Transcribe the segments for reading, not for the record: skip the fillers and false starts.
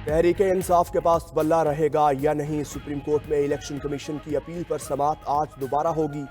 تحریک انصاف کے پاس بلہ رہے گا یا نہیں؟ سپریم کورٹ میں الیکشن کمیشن کی اپیل پر سماعت آج دوبارہ ہوگی۔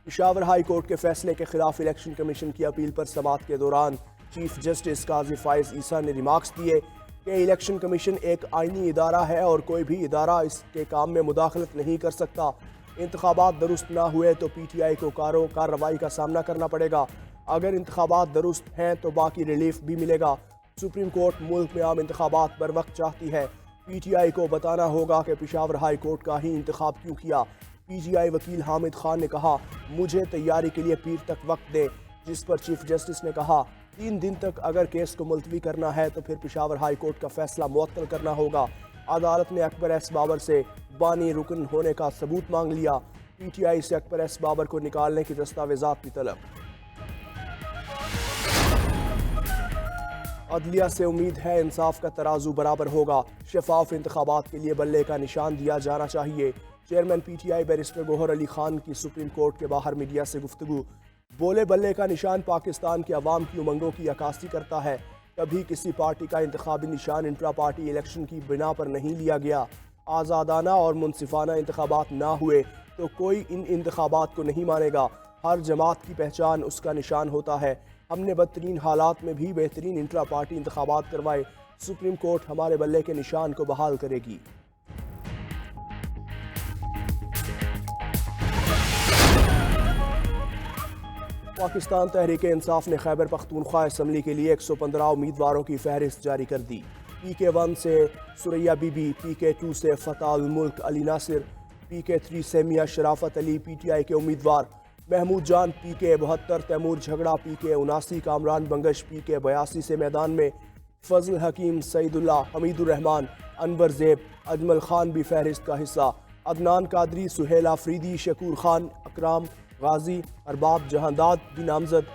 پشاور ہائی کورٹ کے فیصلے کے خلاف الیکشن کمیشن کی اپیل پر سماعت کے دوران چیف جسٹس قاضی فائز عیسیٰ نے ریمارکس دیے کہ الیکشن کمیشن ایک آئینی ادارہ ہے اور کوئی بھی ادارہ اس کے کام میں مداخلت نہیں کر سکتا۔ انتخابات درست نہ ہوئے تو پی ٹی آئی کو کارروائی کا سامنا کرنا پڑے گا۔ اگر انتخابات درست ہیں تو باقی ریلیف بھی ملے گا۔ سپریم کورٹ ملک میں عام انتخابات بر وقت چاہتی ہے۔ پی ٹی آئی کو بتانا ہوگا کہ پشاور ہائی کورٹ کا ہی انتخاب کیوں کیا۔ پی ٹی آئی وکیل حامد خان نے کہا، مجھے تیاری کے لیے پیر تک وقت دیں، جس پر چیف جسٹس نے کہا 3 دن تک اگر کیس کو ملتوی کرنا ہے تو پھر پشاور ہائی کورٹ کا فیصلہ معطل کرنا ہوگا۔ عدالت نے اکبر ایس بابر سے بانی رکن ہونے کا ثبوت مانگ لیا۔ پی ٹی آئی سے اکبر ایس بابر کو نکالنے کی دستاویزات کی طلب۔ عدلیہ سے امید ہے انصاف کا ترازو برابر ہوگا۔ شفاف انتخابات کے لیے بلے کا نشان دیا جانا چاہیے۔ Chairman P T I barrister Gohar Ali Khan کی سپریم کورٹ کے باہر میڈیا سے گفتگو۔ بولے بلے کا نشان پاکستان کے عوام کی امنگوں کی عکاسی کرتا ہے۔ کبھی کسی پارٹی کا انتخابی نشان انٹرا پارٹی الیکشن کی بنا پر نہیں لیا گیا۔ آزادانہ اور منصفانہ انتخابات نہ ہوئے تو کوئی ان انتخابات کو نہیں مانے گا۔ ہر جماعت کی پہچان اس کا نشان ہوتا ہے۔ ہم نے بدترین حالات میں بھی بہترین انٹرا پارٹی انتخابات کروائے۔ سپریم کورٹ ہمارے بلے کے نشان کو بحال کرے گی۔ پاکستان تحریک انصاف نے خیبر پختونخوا اسمبلی کے لیے 115 امیدواروں کی فہرست جاری کر دی۔ پی کے 1 سے سریا بی بی، پی کے 2 سے فتح الملک علی ناصر، پی کے 3 سے میاں شرافت علی پی ٹی آئی کے امیدوار، محمود جان پی کے 72، تیمور جھگڑا پی کے 79، کامران بنگش پی کے 82 سے میدان میں، فضل حکیم، سعید اللہ، حمید الرحمان، انور زیب، اجمل خان بھی فہرست کا حصہ، عدنان قادری، سہیل آفریدی، شکور خان، اکرام غازی، ارباب جہانداد بھی نامزد،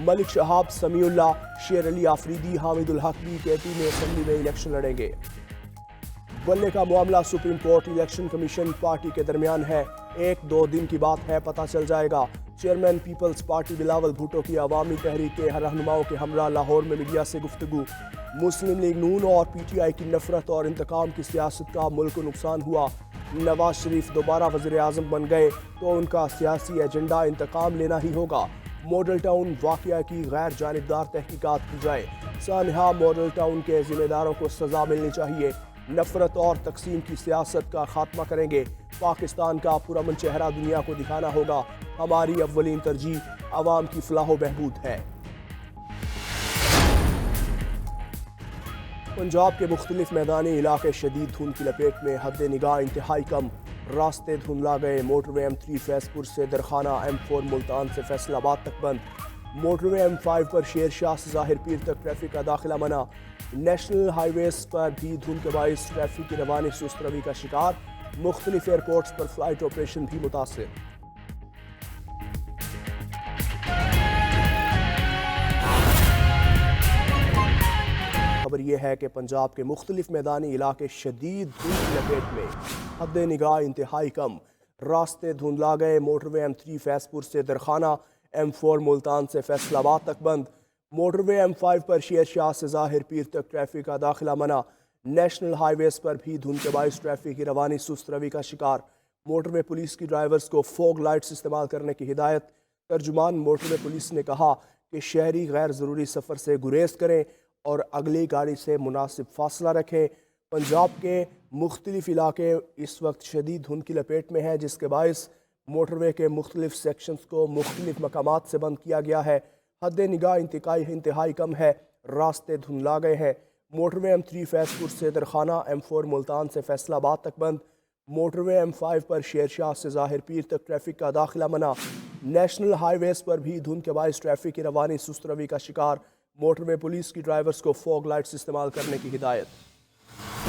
ملک شہاب، سمیع اللہ، شیر علی آفریدی، حامد الحق بھی کیٹی میں اسمبلی میں الیکشن لڑیں گے۔ بلے کا معاملہ supreme court election commission party کے درمیان ہے۔ 1-2 دن کی بات ہے، پتہ چل جائے گا۔ Chairman peoples party Bilawal Bhutto کی عوامی تحریک کے رہنماؤں کے ہمراہ لاہور میں میڈیا سے گفتگو۔ مسلم لیگ نون اور پی ٹی آئی کی نفرت اور انتقام کی سیاست کا ملک کو نقصان ہوا۔ نواز شریف دوبارہ وزیر اعظم بن گئے تو ان کا سیاسی ایجنڈا انتقام لینا ہی ہوگا۔ ماڈل ٹاؤن واقعہ کی غیر جانبدار تحقیقات کی جائے۔ سانحہ ماڈل ٹاؤن کے ذمہ داروں کو سزا ملنی چاہیے۔ نفرت اور تقسیم کی سیاست کا خاتمہ کریں گے۔ پاکستان کا پرامن چہرہ دنیا کو دکھانا ہوگا۔ ہماری اولین ترجیح عوام کی فلاح و بہبود ہے۔ پنجاب کے مختلف میدانی علاقے شدید دھند کی لپیٹ میں، حد نگاہ انتہائی کم، راستے دھندلا گئے۔ موٹر وے M3 فیض پور سے درخانہ، M4 ملتان سے فیصل آباد تک بند۔ موٹر وے M5 پر شیر شاہ سے ظاہر پیر تک ٹریفک کا داخلہ منع۔ نیشنل ہائی ویز پر بھی دھند کے باعث ٹریفک کی روانی سست روی کا شکار۔ مختلف ایئرپورٹس پر فلائٹ آپریشن بھی متاثر۔ خبر یہ ہے کہ پنجاب کے مختلف میدانی علاقے شدید دھند کی لپیٹ میں، حد نگاہ انتہائی کم، راستے دھندلا گئے۔ موٹر وے M3 فیض پور سے درخانہ، M4 ملتان سے فیصل آباد تک بند۔ موٹر وے M5 پر شیر شاہ سے ظاہر پیر تک ٹریفک کا داخلہ منع۔ نیشنل ہائی ویز پر بھی دھند کے باعث ٹریفک کی روانی سست روی کا شکار۔ موٹر وے پولیس کی ڈرائیورز کو فوگ لائٹس استعمال کرنے کی ہدایت۔ ترجمان موٹر وے پولیس نے کہا کہ شہری غیر ضروری سفر سے گریز کریں اور اگلی گاڑی سے مناسب فاصلہ رکھیں۔ پنجاب کے مختلف علاقے اس وقت شدید دھند کی لپیٹ میں ہیں، جس کے باعث موٹر وے کے مختلف سیکشنز کو مختلف مقامات سے بند کیا گیا ہے۔ حد نگاہ انتہائی کم ہے، راستے دھندلا گئے ہیں۔ موٹر وے M3 فیض پور سے درخانہ، M4 ملتان سے فیصل آباد تک بند۔ موٹر وے M5 پر شیر شاہ سے ظاہر پیر تک ٹریفک کا داخلہ منع۔ نیشنل ہائی ویز پر بھی دھند کے باعث ٹریفک کی روانی سست روی کا شکار۔ موٹر وے پولیس کی ڈرائیورز کو فوگ لائٹس استعمال کرنے کی ہدایت۔